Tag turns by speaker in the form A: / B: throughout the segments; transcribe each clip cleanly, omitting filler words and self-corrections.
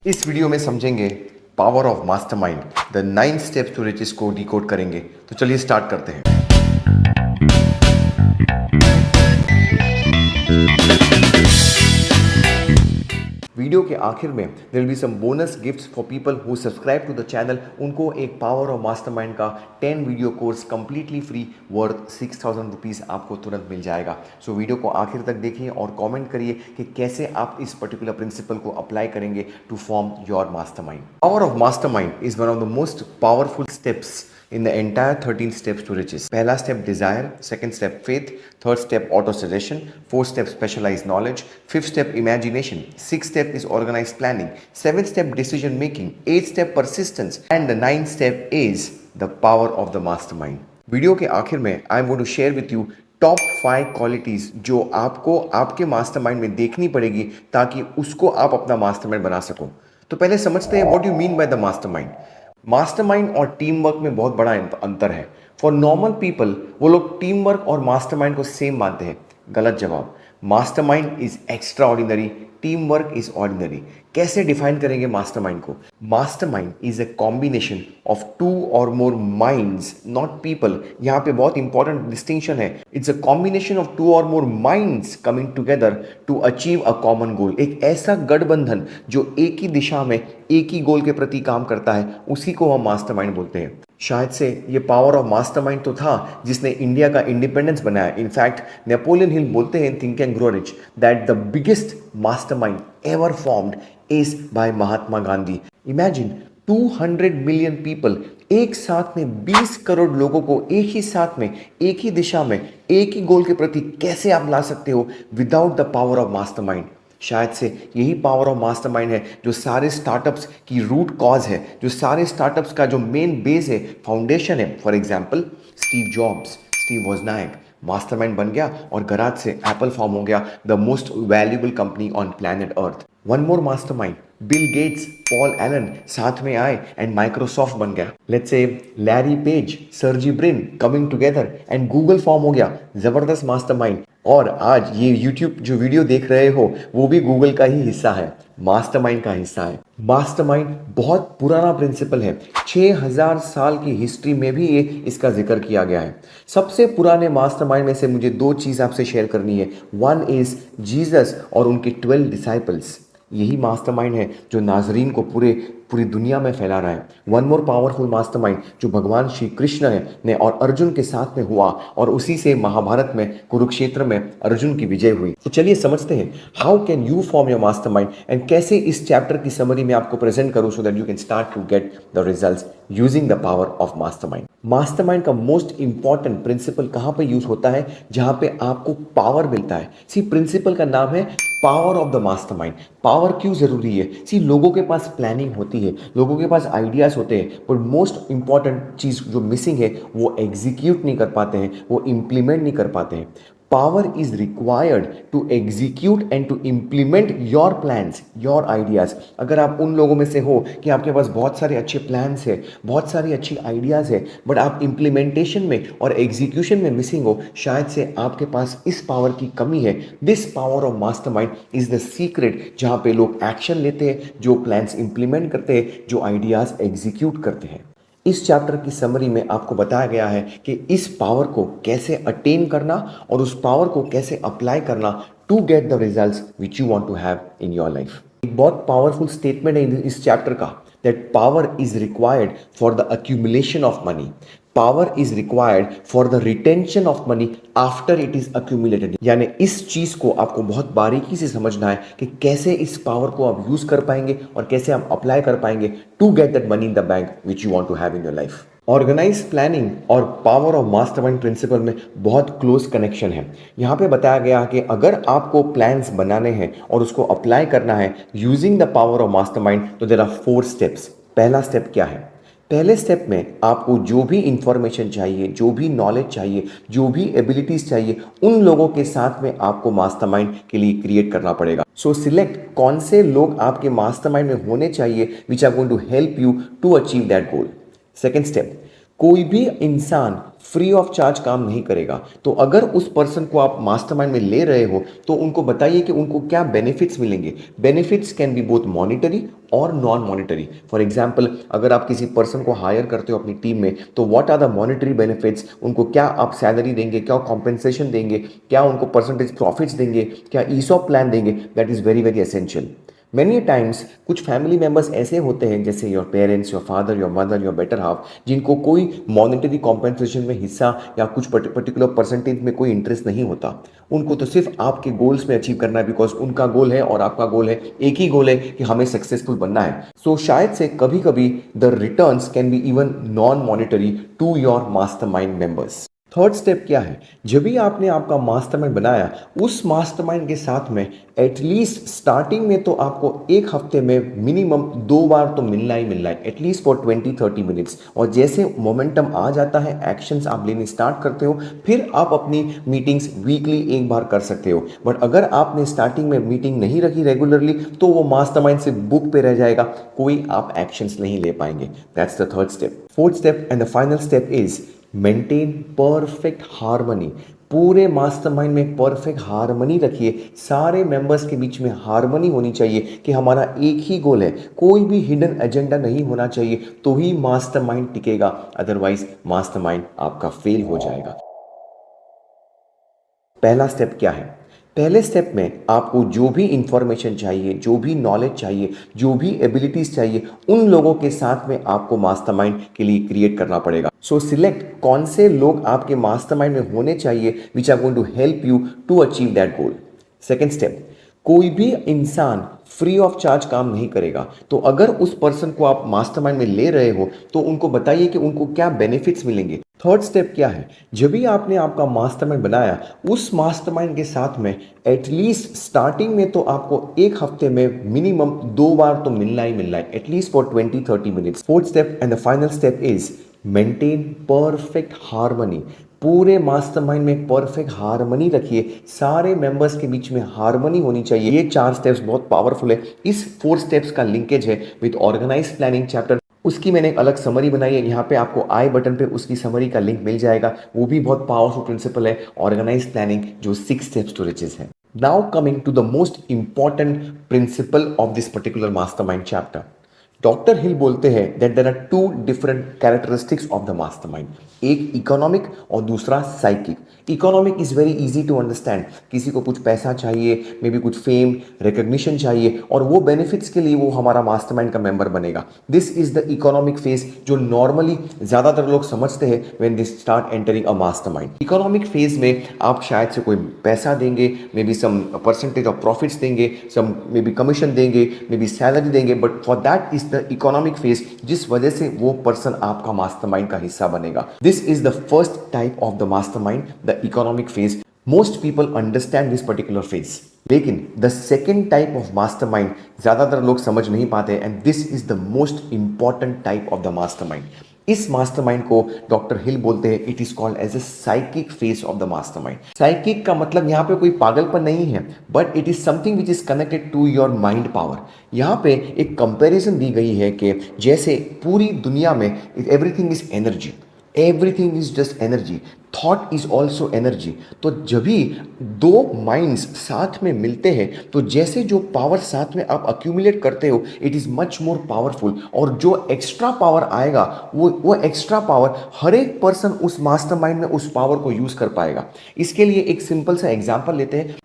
A: इस वीडियो में समझेंगे power of mastermind, the 9 steps to riches को डिकोड करेंगे। तो चलिए स्टार्ट करते हैं। वीडियो के आखिर में there will be some bonus gifts for people who subscribe to the channel. उनको एक पावर ऑफ मास्टरमाइंड का 10 video course completely free worth 6000 rupees आपको तुरंत मिल जाएगा। सो वीडियो को आखिर तक देखिए और कमेंट करिए कि कैसे आप इस पर्टिकुलर प्रिंसिपल को अप्लाई करेंगे to form your mastermind. Power of mastermind is one of the most powerful steps in the entire 13 steps to riches. पहला step desire, second step faith, third step auto suggestion, fourth step specialized knowledge, fifth step imagination, sixth step is organized planning, seventh step decision making, eighth step persistence, and the ninth step is the power of the mastermind. Video के आखिर में I am going to share with you top 5 qualities जो आपको आपके mastermind में देखनी पड़ेगी ताकि उसको आप अपना मास्टरमाइंड बना सको। तो पहले समझते हैं what you mean by the mastermind. Mastermind और टीम वर्क में बहुत बड़ा अंतर है। फॉर नॉर्मल पीपल वो लोग टीम वर्क और मास्टरमाइंड को सेम मानते हैं। गलत जवाब। Mastermind is extraordinary, team work is ordinary. कैसे डिफाइन करेंगे मास्टरमाइंड को? Mastermind is a combination of 2 or more minds, not people. यहाँ पे बहुत इंपॉर्टेंट डिस्टिंक्शन है। It's a combination of 2 or more minds coming together to achieve a common goal. एक ऐसा गठबंधन जो एक ही दिशा में एक ही गोल के प्रति काम करता है, उसी को हम मास्टरमाइंड बोलते हैं। शायद से ये पावर ऑफ मास्टरमाइंड तो था जिसने इंडिया का इंडिपेंडेंस बनाया। इनफैक्ट नेपोलियन हिल बोलते हैं think and grow rich that the biggest mastermind ever formed is by Mahatma Gandhi. Imagine 200 million people, एक साथ में 20 करोड़ लोगों को एक ही साथ में एक ही दिशा में एक ही गोल के प्रति कैसे आप ला सकते हो without the power of mastermind. शायद से यही पावर ऑफ मास्टरमाइंड है जो सारे स्टार्टअप्स की रूट कॉज है, जो सारे स्टार्टअप्स का जो मेन बेस है, फाउंडेशन है। For example Steve Jobs, Steve Wozniak mastermind बन गया और गराज से एप्पल फॉर्म हो गया, the most valuable company on planet Earth. One more mastermind, Bill Gates, Paul Allen साथ में आए एंड माइक्रोसॉफ्ट बन गया। Let's say Larry Page, Sergey Brin coming together and Google form हो गया। जबरदस्त मास्टरमाइंड। और आज ये यूट्यूब जो वीडियो देख रहे हो वो भी गूगल का ही हिस्सा है, मास्टरमाइंड का हिस्सा है। मास्टरमाइंड बहुत पुराना प्रिंसिपल है। 6000 साल की हिस्ट्री में भी ये इसका जिक्र किया गया है। सबसे पुराने मास्टरमाइंड में से मुझे 2 चीज़ आपसे शेयर करनी है। वन इज जीसस और उनके 12 डिसाइपल्स। यही मास्टरमाइंड है जो नाजरीन को पूरी दुनिया में फैला रहा है। वन मोर पावरफुल मास्टरमाइंड जो भगवान श्री कृष्ण ने और अर्जुन के साथ में हुआ और उसी से महाभारत में कुरुक्षेत्र में अर्जुन की विजय हुई। तो चलिए समझते हैं how can you form your mastermind and कैसे इस चैप्टर की समरी में आपको प्रेजेंट करूं so that you can start to get the results using the power of mastermind. Mastermind का मोस्ट इंपॉर्टेंट प्रिंसिपल कहां पे यूज होता है? जहां पे आपको पावर मिलता है। सी प्रिंसिपल का नाम है power of the mastermind. Power क्यों जरूरी है? सी लोगों के पास प्लानिंग होती है, लोगों के पास आइडियाज होते हैं, पर मोस्ट इंपॉर्टेंट चीज जो मिसिंग है वो एग्जीक्यूट नहीं कर पाते हैं, वो इंप्लीमेंट नहीं कर पाते हैं। Power is required to execute and to implement your plans, your ideas. अगर आप उन लोगों में से हो कि आपके पास बहुत सारे अच्छे प्लान्स है, बहुत सारी अच्छी आइडियाज है, बट आप इम्प्लीमेंटेशन में और एग्जीक्यूशन में मिसिंग हो, शायद से आपके पास इस पावर की कमी है। This power of mastermind is the secret जहां पे लोग एक्शन लेते हैं, जो प्लान्स इंप्लीमेंट करते हैं, जो आइडियाज एग्जीक्यूट करते हैं। इस चैप्टर की समरी में आपको बताया गया है कि इस पावर को कैसे अटेन करना और उस पावर को कैसे अप्लाई करना to get the results which you want to have in your life. एक बहुत पावरफुल स्टेटमेंट है इस चैप्टर का, that power is required for the accumulation of money, power is required for the retention of money after it is accumulated. यानी इस चीज को आपको बहुत बारीकी से समझना है कि कैसे इस पावर को आप यूज कर पाएंगे और कैसे आप अप्लाई कर पाएंगे to get that money in the bank which you want to have in your life. Organize planning और पावर ऑफ मास्टरमाइंड प्रिंसिपल में बहुत क्लोज कनेक्शन है। यहाँ पे बताया गया कि अगर आपको प्लान्स बनाने हैं और उसको अप्लाई करना है using the power of mastermind, तो देयर आर 4 स्टेप्स। पहला स्टेप क्या है? पहले स्टेप में आपको जो भी इंफॉर्मेशन चाहिए, जो भी नॉलेज चाहिए, जो भी एबिलिटीज चाहिए, उन लोगों के साथ में आपको मास्टरमाइंड के लिए क्रिएट करना पड़ेगा। सो सिलेक्ट कौन से लोग आपके मास्टरमाइंड में होने चाहिए which are going to help you to achieve that goal. Second step, कोई भी इंसान फ्री ऑफ चार्ज काम नहीं करेगा। तो अगर उस पर्सन को आप मास्टरमाइंड में ले रहे हो तो उनको बताइए कि उनको क्या बेनिफिट्स मिलेंगे। Benefits can be both monetary और नॉन मॉनिटरी। फॉर एग्जाम्पल, अगर आप किसी पर्सन को हायर करते हो अपनी टीम में तो what are the monetary benefits, उनको क्या आप सैलरी देंगे, क्या कॉम्पेंसेशन देंगे, क्या उनको परसेंटेज प्रॉफिट्स देंगे, क्या ईसॉप प्लान देंगे। That is very very essential. Many times कुछ फैमिली मेंबर्स ऐसे होते हैं जैसे your parents, your father, your mother, your better half, जिनको कोई मॉनेटरी कॉम्पेंसेशन में हिस्सा या कुछ पर्टिकुलर परसेंटेज में कोई इंटरेस्ट नहीं होता। उनको तो सिर्फ आपके गोल्स में अचीव करना है, बिकॉज उनका गोल है और आपका गोल है, एक ही गोल है कि हमें सक्सेसफुल बनना है। सो शायद से कभी कभी the returns can be even non monetary to your mastermind members. Third step क्या है? जब भी आपने आपका मास्टरमाइंड बनाया, उस मास्टरमाइंड के साथ में एटलीस्ट स्टार्टिंग में तो आपको एक हफ्ते में मिनिमम 2 बार तो मिलना ही मिलना है, एटलीस्ट फॉर 20-30 मिनट्स। और जैसे मोमेंटम आ जाता है, एक्शंस आप लेने स्टार्ट करते हो, फिर आप अपनी मीटिंग्स वीकली एक बार कर सकते हो। बट अगर आपने स्टार्टिंग में मीटिंग नहीं रखी रेगुलरली तो वो मास्टरमाइंड से बुक पे रह जाएगा, कोई आप एक्शंस नहीं ले पाएंगे। That's the third step. Fourth step and the final step is maintain perfect harmony. पूरे मास्टरमाइंड में परफेक्ट हार्मनी रखिए। सारे मेंबर्स के बीच में हार्मनी होनी चाहिए कि हमारा एक ही गोल है, कोई भी हिडन एजेंडा नहीं होना चाहिए, तो ही मास्टरमाइंड टिकेगा। अदरवाइज मास्टरमाइंड आपका फेल हो जाएगा। पहला स्टेप क्या है? पहले स्टेप में आपको जो भी इंफॉर्मेशन चाहिए, जो भी नॉलेज चाहिए, जो भी एबिलिटीज चाहिए, उन लोगों के साथ में आपको मास्टरमाइंड के लिए क्रिएट करना पड़ेगा। सो सिलेक्ट कौन से लोग आपके मास्टरमाइंड में होने चाहिए which are going to help you to achieve that goal. Second step, कोई भी इंसान फ्री ऑफ चार्ज काम नहीं करेगा। तो अगर उस पर्सन को आप मास्टरमाइंड में ले रहे हो तो उनको बताइए कि उनको क्या बेनिफिट्स मिलेंगे। थर्ड स्टेप क्या है? जब भी आपने आपका मास्टरमाइंड बनाया, उस मास्टरमाइंड के साथ में एटलीस्ट स्टार्टिंग में तो आपको एक हफ्ते में मिनिमम 2 बार तो मिलना ही मिलना है, at least for 20-30 minutes. Fourth step and the final step is maintain perfect harmony. पूरे मास्टरमाइंड में परफेक्ट हार्मनी रखिए। सारे मेंबर्स के बीच में हार्मनी होनी चाहिए। ये 4 स्टेप्स बहुत पावरफुल है। इस 4 स्टेप्स का लिंकेज है विद ऑर्गेनाइज प्लानिंग चैप्टर। उसकी मैंने एक अलग समरी बनाई है, यहाँ पे आपको आई बटन पे उसकी समरी का लिंक मिल जाएगा। वो भी बहुत पावरफुल प्रिंसिपल है, ऑर्गेनाइज प्लानिंग, जो 6 स्टेप्स टू रिचेस है। Now coming to the most important principle of this particular mastermind chapter. Doctor Hill बोलते हैं that there are 2 different characteristics of the mastermind, एक इकोनॉमिक और दूसरा psychic. Economic is very easy to understand. किसी को कुछ पैसा चाहिए, मे बी कुछ फेम रिकग्निशन चाहिए, और वो बेनिफिट्स के लिए वो हमारा मास्टरमाइंड का मेंबर बनेगा। This is the economic phase जो नॉर्मली ज्यादातर लोग समझते हैं when they start entering a mastermind. Economic phase में आप शायद से कोई पैसा देंगे, may be some percentage of profits देंगे, सम मे बी कमीशन देंगे, मे बी सैलरी देंगे, but for that is the economic phase, जिस वजह से वो पर्सन आपका मास्टरमाइंड का हिस्सा बनेगा। This is the first type of the mastermind, the economic phase. Most people understand this particular phase. लेकिन the second type of mastermind ज्यादातर लोग समझ नहीं पाते, and this is the most important type of the mastermind. इस mastermind को doctor Hill बोलते हैं, it is called as a psychic phase of the mastermind. Psychic का मतलब यहां पे कोई पागलपन नहीं है, but it is something which is connected to your mind power. यहां पे एक कंपैरिजन दी गई है कि जैसे पूरी दुनिया में everything is energy, everything is just energy, thought is also energy. तो जब भी 2 माइंड्स साथ में मिलते हैं तो जैसे जो पावर साथ में आप अक्यूमुलेट करते हो, it is much more powerful, और जो एक्स्ट्रा पावर आएगा वो एक्स्ट्रा पावर हर एक पर्सन उस मास्टरमाइंड में उस पावर को यूज कर पाएगा। इसके लिए एक सिंपल सा एग्जांपल लेते हैं।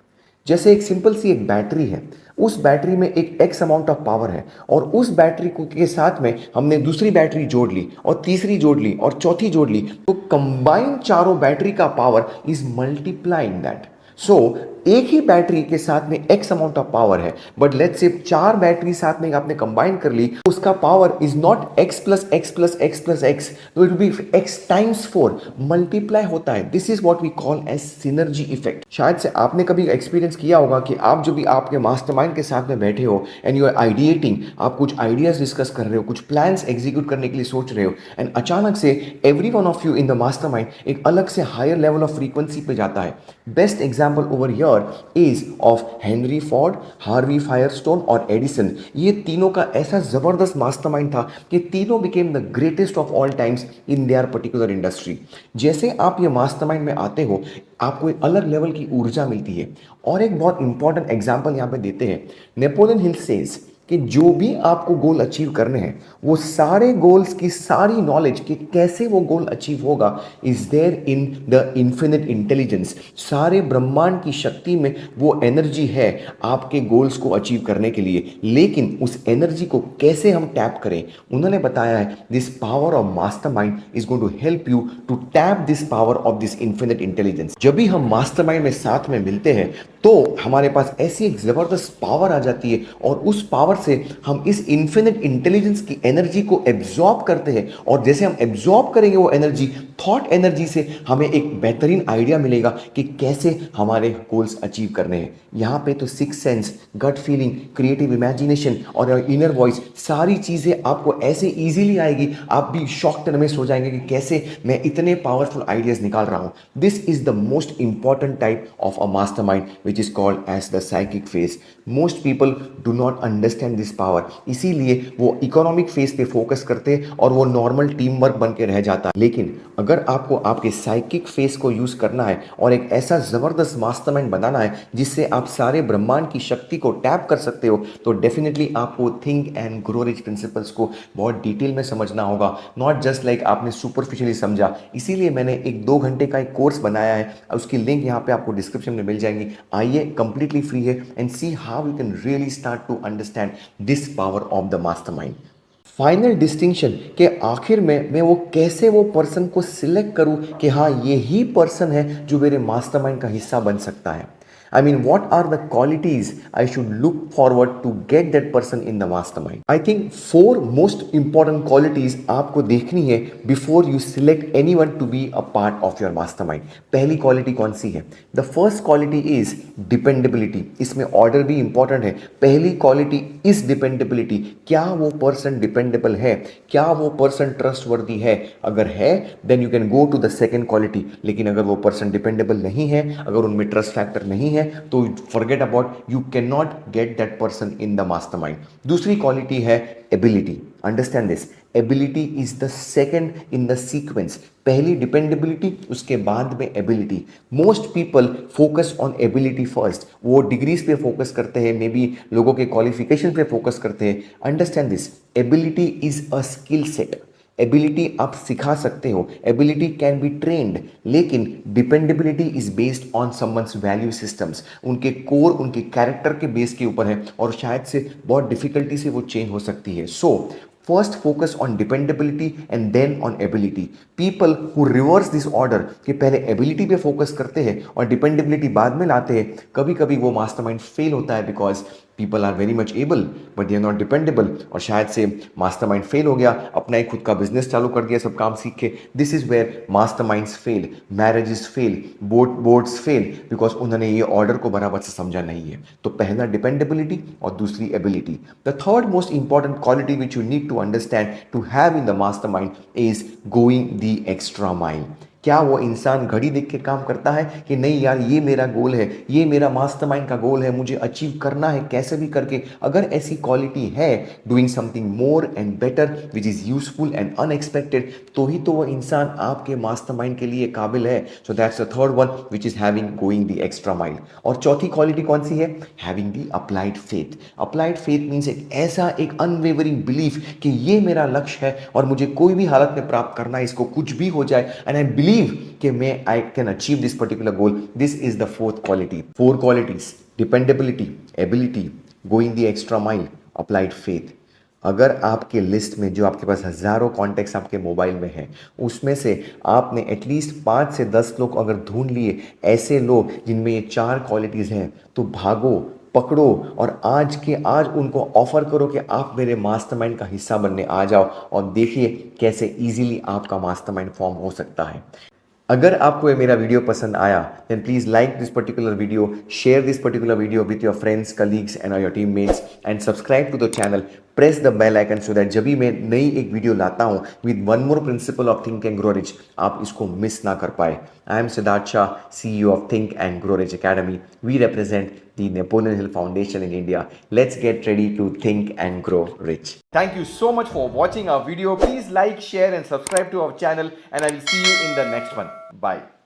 A: जैसे एक सिंपल सी एक बैटरी है, उस बैटरी में एक एक्स अमाउंट ऑफ पावर है, और उस बैटरी को के साथ में हमने दूसरी बैटरी जोड़ ली, और तीसरी जोड़ ली, और चौथी जोड़ ली, तो कंबाइंड चारों बैटरी का पावर इज मल्टीप्लाइंग दैट। सो एक ही बैटरी के साथ में एक्स अमाउंट ऑफ पावर है, बट लेट्स से 4 बैटरी साथ में आपने कंबाइन कर ली, उसका power is not X plus X plus X plus X, तो it will be X times 4, multiply होता है। This is what we call as synergy effect. शायद से आपने कभी एक्सपीरियंस किया होगा कि आप जो भी आपके मास्टरमाइंड के साथ में बैठे हो एंड यू आर आइडिएटिंग, आप कुछ आइडियाज डिस्कस कर रहे हो, कुछ प्लान्स एग्जीक्यूट करने के लिए सोच रहे हो, एंड अचानक से every one of you in the mastermind एक अलग से हायर लेवल ऑफ फ्रीक्वेंसी पे जाता है। Best example over here power is of Henry Ford, Harvey Firestone और एडिसन। ये तीनों का ऐसा जबरदस्त मास्टरमाइंड था कि तीनों became the greatest of all times in their particular industry. जैसे आप ये मास्टरमाइंड में आते हो, आपको एक अलग लेवल की ऊर्जा मिलती है। और एक बहुत इंपॉर्टेंट एग्जांपल यहाँ पे देते हैं। नेपोलियन हिल सेज कि जो भी आपको गोल अचीव करने हैं, वो सारे गोल्स की सारी नॉलेज कि कैसे वो गोल अचीव होगा is there in the infinite intelligence. सारे ब्रह्मांड की शक्ति में वो एनर्जी है आपके गोल्स को अचीव करने के लिए। लेकिन उस एनर्जी को कैसे हम टैप करें, उन्होंने बताया है this power of mastermind is going to help you to tap this power of this infinite intelligence. जब भी हम मास्टरमाइंड में साथ में मिलते हैं तो हमारे पास ऐसी एक जबरदस्त पावर आ जाती है और उस पावर से हम इस इन्फिनिट इंटेलिजेंस की एनर्जी को एब्जॉर्ब करते हैं। और जैसे हम एब्जॉर्ब करेंगे वो एनर्जी, थॉट एनर्जी से हमें एक बेहतरीन आइडिया मिलेगा कि कैसे हमारे गोल्स अचीव करने हैं। यहाँ पे तो six sense, gut feeling, creative imagination और इनर वॉइस, सारी चीज़ें आपको ऐसे इजीली आएगी, आप भी शॉक्ड एंड हो जाएंगे कि कैसे मैं इतने पावरफुल आइडियाज निकाल रहा हूँ। This is the most important type of a mastermind which is called as the psychic phase. Most people do not understand this power, इसीलिए वो इकोनॉमिक फेज पे फोकस करते हैं और वो नॉर्मल टीम वर्क बन के रह जाता है। लेकिन अगर आपको आपके साइकिक फेज को यूज करना है और एक ऐसा जबरदस्त मास्टरमाइंड बनाना है जिससे आप सारे ब्रह्मांड की शक्ति को टैप कर सकते हो, तो डेफिनेटली आपको think and grow rich principles को बहुत डिटेल में समझना होगा, नॉट जस्ट लाइक आपने सुपरफिशियली समझा। इसीलिए मैंने एक 2 घंटे का एक कोर्स बनाया है, उसकी लिंक यहाँ पे आपको डिस्क्रिप्शन में मिल जाएंगी। आइए, कंप्लीटली फ्री है, and see how you can really start to understand this power of the mastermind. Final distinction के आखिर में मैं वो कैसे वो पर्सन को सिलेक्ट करूं कि हाँ ये ही पर्सन है जो मेरे मास्टरमाइंड का हिस्सा बन सकता है। I mean, what are the qualities I should look forward to get that person in the mastermind? I think 4 most important qualities आपको देखनी है before you select anyone to be a part of your mastermind. पहली quality कौन सी है? The first quality is dependability. इसमें order भी important है। पहली क्वालिटी इज डिपेंडेबिलिटी। क्या वो पर्सन डिपेंडेबल है? क्या वो पर्सन ट्रस्टवर्दी है? अगर है then you can go to the second quality. लेकिन अगर वो पर्सन डिपेंडेबल नहीं है, अगर उनमें ट्रस्ट फैक्टर नहीं है, तो forget about, you can not get that person in the mastermind. दूसरी क्वालिटी है ability. Understand this, ability is the second in the sequence. पहली डिपेंडेबिलिटी, उसके बाद में ability. Most people focus on ability first. वो डिग्रीज पे focus करते हैं, मे बी लोगों के क्वालिफिकेशन पे फोकस करते हैं। Understand this, ability is a skill set. Ability आप सिखा सकते हो, एबिलिटी कैन बी ट्रेन्ड, लेकिन dependability is based on someone's value systems. उनके कोर, उनके कैरेक्टर के बेस के ऊपर है और शायद से बहुत डिफिकल्टी से वो चेंज हो सकती है। So first focus on dependability and then on ability. People who reverse this order कि पहले एबिलिटी पे फोकस करते हैं और डिपेंडेबिलिटी बाद में लाते हैं, कभी कभी वो मास्टरमाइंड फेल होता है because people are very much able but they are not dependable. और शायद से मास्टरमाइंड फेल हो गया, अपना एक खुद का बिजनेस चालू कर दिया सब काम सीख के। This is where masterminds fail, marriages fail, boards fail, because उन्होंने ये ऑर्डर को बराबर से समझा नहीं है। तो पहला डिपेंडेबिलिटी और दूसरी ability. The third most important quality which you need to understand to have in the mastermind is going the extra mile. क्या वो इंसान घड़ी देख के काम करता है कि नहीं यार ये मेरा गोल है, ये मेरा मास्टरमाइंड का गोल है, मुझे अचीव करना है कैसे भी करके? अगर ऐसी क्वालिटी है, doing something more and better which is useful and unexpected, तो ही तो वो इंसान आपके मास्टरमाइंड के लिए काबिल है। So that's the third one which is having going the extra mile. और चौथी क्वालिटी कौन सी है? Having the applied faith. Applied faith means एक ऐसा एक अनवेवरिंग बिलीफ कि ये मेरा लक्ष्य है और मुझे कोई भी हालत में प्राप्त करना है, इसको कुछ भी हो जाए, एंड आई बिलीव कि मैं I can achieve this particular goal. This is the fourth quality. 4 qualities, dependability, ability, going the extra mile, applied faith. अगर आपके लिस्ट में जो आपके पास हजारों कॉन्टैक्ट्स आपके मोबाइल में हैं, उसमें से आपने एटलीस्ट 5 से 10 लोग अगर ढूंढ लिए, ऐसे लोग जिनमें ये 4 क्वालिटीज हैं, तो भागो, पकड़ो और आज के आज उनको ऑफर करो कि आप मेरे मास्टरमाइंड का हिस्सा बनने आ जाओ और देखिए कैसे इजीली आपका मास्टरमाइंड फॉर्म हो सकता है। अगर आपको ये मेरा वीडियो पसंद आया then please like this particular video, share this particular video with your friends, colleagues and your teammates, and subscribe to the channel, press the bell icon so that जब भी मैं नई एक वीडियो लाता हूं with one more principle of think and grow rich, आप इसको miss ना कर पाए। I am Siddharth Shah, CEO of Think and Grow Rich Academy. We represent the Napoleon Hill Foundation in India. Let's get ready to think and grow rich. Thank you so much for watching our video. Please like, share, and subscribe to our channel, and I will see you in the next one. Bye.